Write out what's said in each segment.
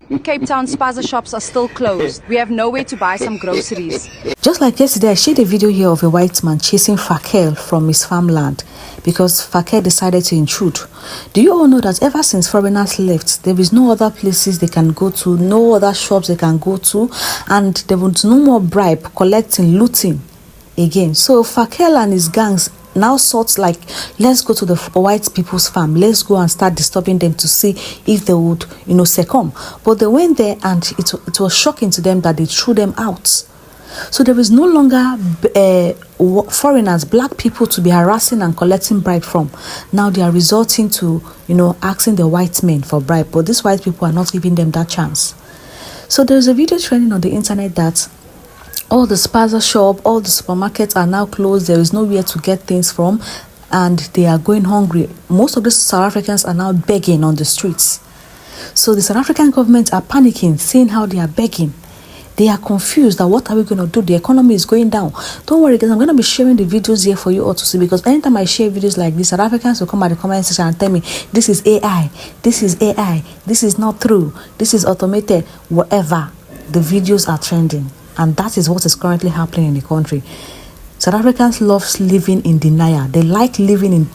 Cape Town spaza shops are still closed. We have nowhere to buy some groceries. Just like yesterday, I shared a video here of a white man chasing Fakel from his farmland because Fakel decided to intrude. Do you all know that ever since foreigners left, there is no other places they can go to, no other shops they can go to, and there was no more bribe, collecting, looting again. So Fakel and his gangs now sought like, let's go to the white people's farm, let's go and start disturbing them to see if they would, succumb. But they went there and it was shocking to them that they threw them out. So there is no longer foreigners, black people to be harassing and collecting bribe from. Now they are resorting to, asking the white men for bribe, but these white people are not giving them that chance. So there's a video trending on the internet that all the spaza shop, all the supermarkets are now closed. There is nowhere to get things from, and they are going hungry. Most of the South Africans are now begging on the streets. So the South African government are panicking, seeing how they are begging. They are confused that what are we going to do? The economy is going down. Don't worry, guys. I'm going to be sharing the videos here for you all to see, because anytime I share videos like this, South Africans will come at the comment section and tell me, this is AI, this is AI, this is not true, this is automated, whatever. The videos are trending. And that is what is currently happening in the country. South Africans love living in denial. They like living in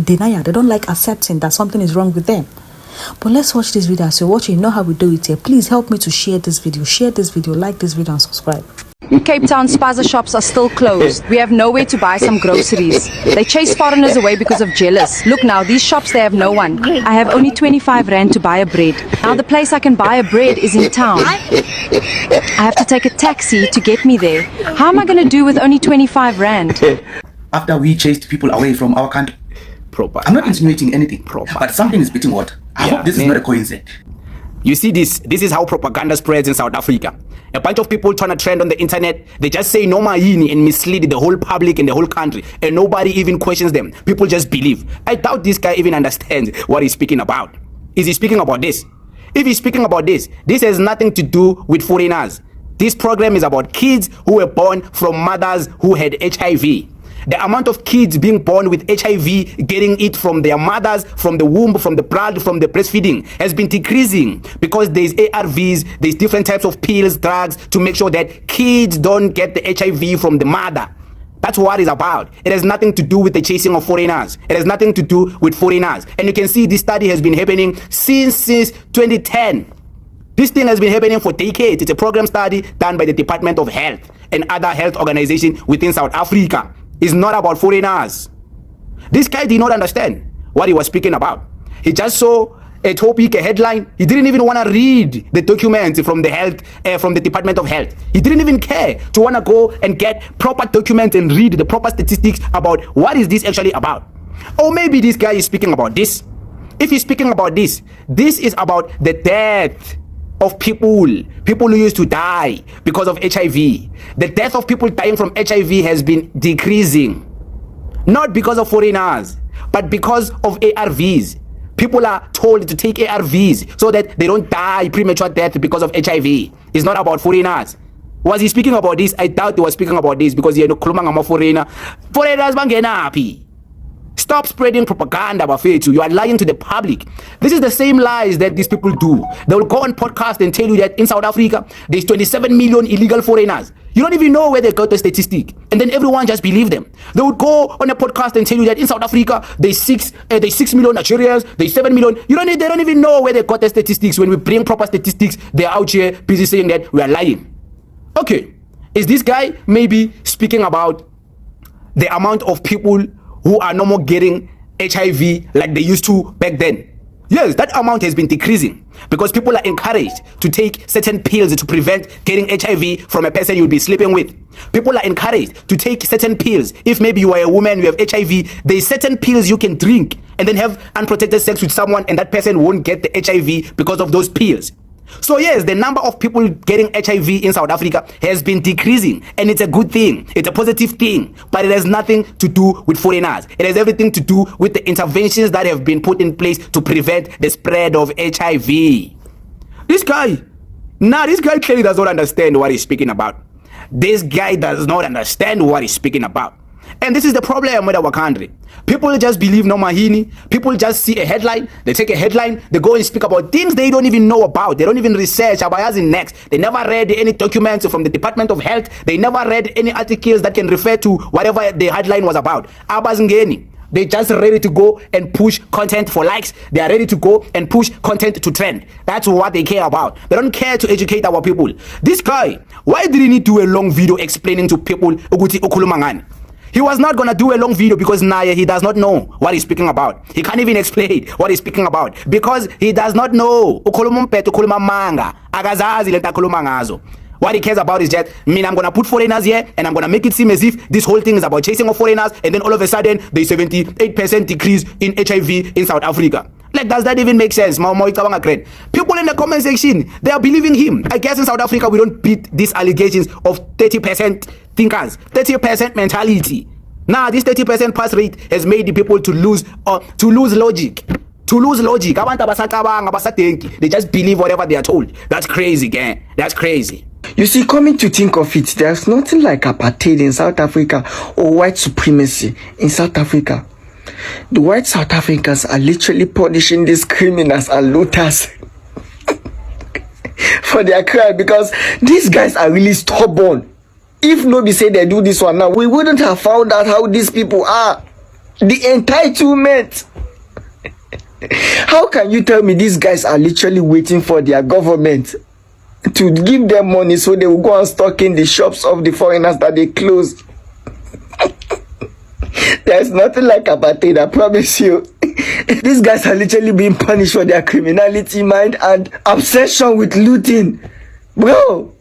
denial. They don't like accepting that something is wrong with them. But let's watch this video. As you're watching, you know how we do it here. Please help me to share this video. Share this video, like this video, and subscribe. Cape Town spaza shops are still closed. We have nowhere to buy some groceries. They chase foreigners away because of jealous. Look now, these shops, they have no one. I have only 25 rand to buy a bread. Now the place I can buy a bread is in town. I have to take a taxi to get me there. How am I going to do with only 25 rand? After we chased people away from our country. Proper. I'm not insinuating anything. Proper. But something is beating what? I hope this is not a coincidence. You see this is how propaganda spreads in South Africa. A bunch of people turn a trend on the internet. They just say no mayini and mislead the whole public in the whole country, and nobody even questions them. People just believe. I doubt this guy even understands what he's speaking about. Is he speaking about this? If he's speaking about this has nothing to do with foreigners. This program is about kids who were born from mothers who had HIV. The amount of kids being born with HIV, getting it from their mothers, from the womb, from the blood, from the breastfeeding, has been decreasing because there's ARVs, there's different types of pills, drugs, to make sure that kids don't get the HIV from the mother. That's what it's about. It has nothing to do with the chasing of foreigners. It has nothing to do with foreigners. And you can see this study has been happening since 2010. This thing has been happening for decades. It's a program study done by the Department of Health and other health organizations within South Africa. It's not about foreigners. This guy did not understand what he was speaking about. He just saw a topic, a headline. He didn't even want to read the documents from the from the Department of Health. He didn't even care to want to go and get proper documents and read the proper statistics about what is this actually about. Or maybe this guy is speaking about this. If he's speaking about this is about the death of people who used to die because of HIV. The death of people dying from HIV has been decreasing, not because of foreigners, but because of ARVs. People are told to take ARVs so that they don't die premature death because of HIV. It's not about foreigners. Was he speaking about this? I doubt he was speaking about this, because he had no foreigner. Foreigners bangenapi. Stop spreading propaganda, Bafetu. You are lying to the public. This is the same lies that these people do. They will go on podcast and tell you that in South Africa, there's 27 million illegal foreigners. You don't even know where they got the statistic. And then everyone just believe them. They would go on a podcast and tell you that in South Africa, there's 6 million Nigerians, there's 7 million. They don't even know where they got the statistics. When we bring proper statistics, they're out here busy saying that we are lying. Okay, is this guy maybe speaking about the amount of people who are no more getting HIV like they used to back then? Yes, that amount has been decreasing because people are encouraged to take certain pills to prevent getting HIV from a person you'll be sleeping with. People are encouraged to take certain pills. If maybe you are a woman, you have HIV, there's certain pills you can drink and then have unprotected sex with someone, and that person won't get the HIV because of those pills. So yes, the number of people getting HIV in South Africa has been decreasing, and it's a good thing. It's a positive thing, but it has nothing to do with foreigners. It has everything to do with the interventions that have been put in place to prevent the spread of HIV. This guy clearly does not understand what he's speaking about. This guy does not understand what he's speaking about. And this is the problem with our country. People just believe no mahini. People just see a headline. They take a headline. They go and speak about things they don't even know about. They don't even research. Abayas in NICS. They never read any documents from the Department of Health. They never read any articles that can refer to whatever the headline was about. Abazingeni. They just ready to go and push content for likes. They are ready to go and push content to trend. That's what they care about. They don't care to educate our people. This guy, why did he need to do a long video explaining to people Uguti Okulumangani? He was not going to do a long video because Naya, he does not know what he's speaking about. He can't even explain what he's speaking about because he does not know. Ukulumumpeto kulumamanga. Agazazi lenta kulumangazo. What he cares about is just, I'm going to put foreigners here and I'm going to make it seem as if this whole thing is about chasing of foreigners, and then all of a sudden there's 78% decrease in HIV in South Africa. Like, does that even make sense? People in the comment section, they are believing him. I guess in South Africa we don't beat these allegations of 30% thinkers, 30% mentality. Now this 30% pass rate has made the people to lose logic. They just believe whatever they are told. That's crazy, gang. That's crazy. You see, coming to think of it, there's nothing like apartheid in South Africa or white supremacy in South Africa. The white South Africans are literally punishing these criminals and looters for their crime because these guys are really stubborn. If nobody say they do this one now, we wouldn't have found out how these people are. The entitlement. How can you tell me these guys are literally waiting for their government to give them money so they will go and stock in the shops of the foreigners that they closed? There's nothing like apartheid, I promise you. These guys are literally being punished for their criminality mind and obsession with looting. Bro.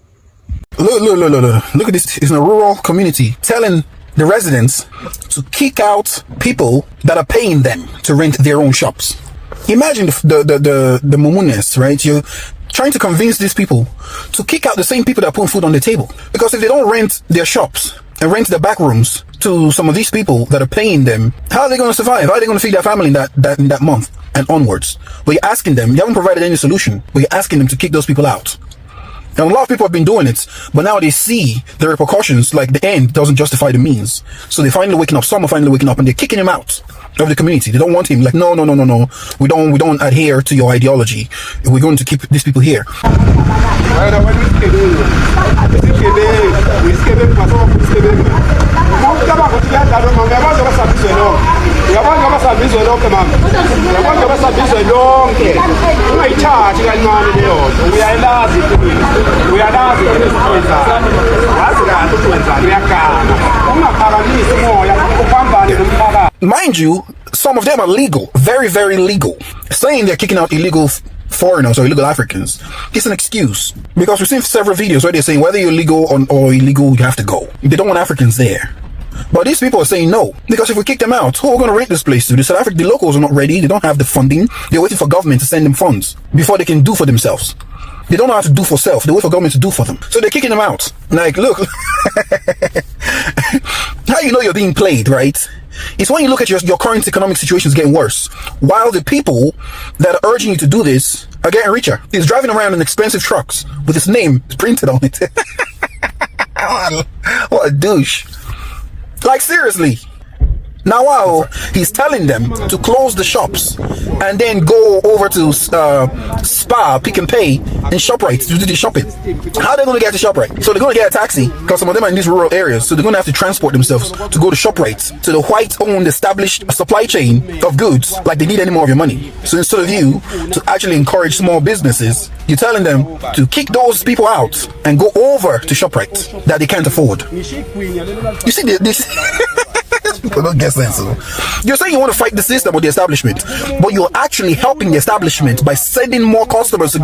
Look at this. It's in a rural community telling the residents to kick out people that are paying them to rent their own shops. Imagine the mumunes, right? You're trying to convince these people to kick out the same people that put food on the table. Because if they don't rent their shops and rent their back rooms to some of these people that are paying them, how are they going to survive? How are they going to feed their family in that month and onwards? But you're asking them, you haven't provided any solution, but you're asking them to kick those people out. And a lot of people have been doing it, but now they see the repercussions, like the end doesn't justify the means. So they're finally waking up, some are finally waking up, and they're kicking him out of the community. They don't want him. Like, no. We don't adhere to your ideology. We're going to keep these people here. Mind you, some of them are legal, very, very legal. Saying they're kicking out illegal foreigners or illegal Africans, it's an excuse. Because we've seen several videos where they're saying whether you're legal or illegal, you have to go. They don't want Africans there. But these people are saying no, because if we kick them out, who are we going to rent this place to? The locals are not ready. They don't have the funding. They're waiting for government to send them funds before they can do for themselves. They don't know how to do for self. They wait for government to do for them. So they're kicking them out. Like, look, how you know you're being played, right? It's when you look at your current economic situation is getting worse, while the people that are urging you to do this are getting richer. He's driving around in expensive trucks with his name printed on it. What a douche. Like, seriously. Now, wow, he's telling them to close the shops and then go over to Spar, Pick and Pay, and ShopRite to do the shopping. How are they going to get to ShopRite? So they're going to get a taxi, because some of them are in these rural areas, so they're going to have to transport themselves to go to ShopRite, to the white-owned established supply chain of goods, like they need any more of your money. So instead of you to actually encourage small businesses, you're telling them to kick those people out and go over to ShopRite that they can't afford. You see, this people don't get sense. You're saying you want to fight the system or the establishment, but you're actually helping the establishment by sending more customers.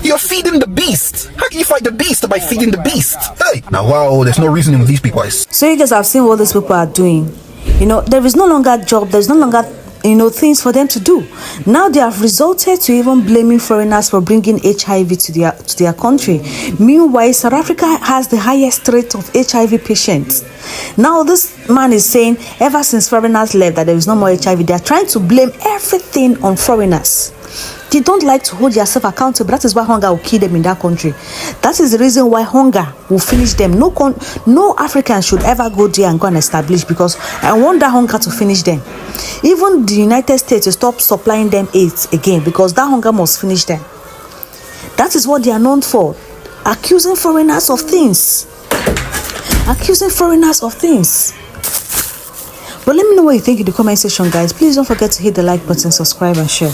You're feeding the beast. How can you fight the beast by feeding the beast? Hey, now wow, there's no reasoning with these people. So you guys have seen what these people are doing. You know, there is no longer job, there's no longer things for them to do. Now they have resorted to even blaming foreigners for bringing HIV to their country. Meanwhile, South Africa has the highest rate of HIV patients. Now this man is saying ever since foreigners left that there is no more HIV, they are trying to blame everything on foreigners. They don't like to hold themselves accountable. That is why hunger will kill them in that country. That is the reason why hunger will finish them. No African should ever go there and go and establish, because I want that hunger to finish them. Even the United States will stop supplying them aid again, because that hunger must finish them. That is what they are known for. Accusing foreigners of things. Accusing foreigners of things. But let me know what you think in the comment section, guys. Please don't forget to hit the like button, subscribe and share.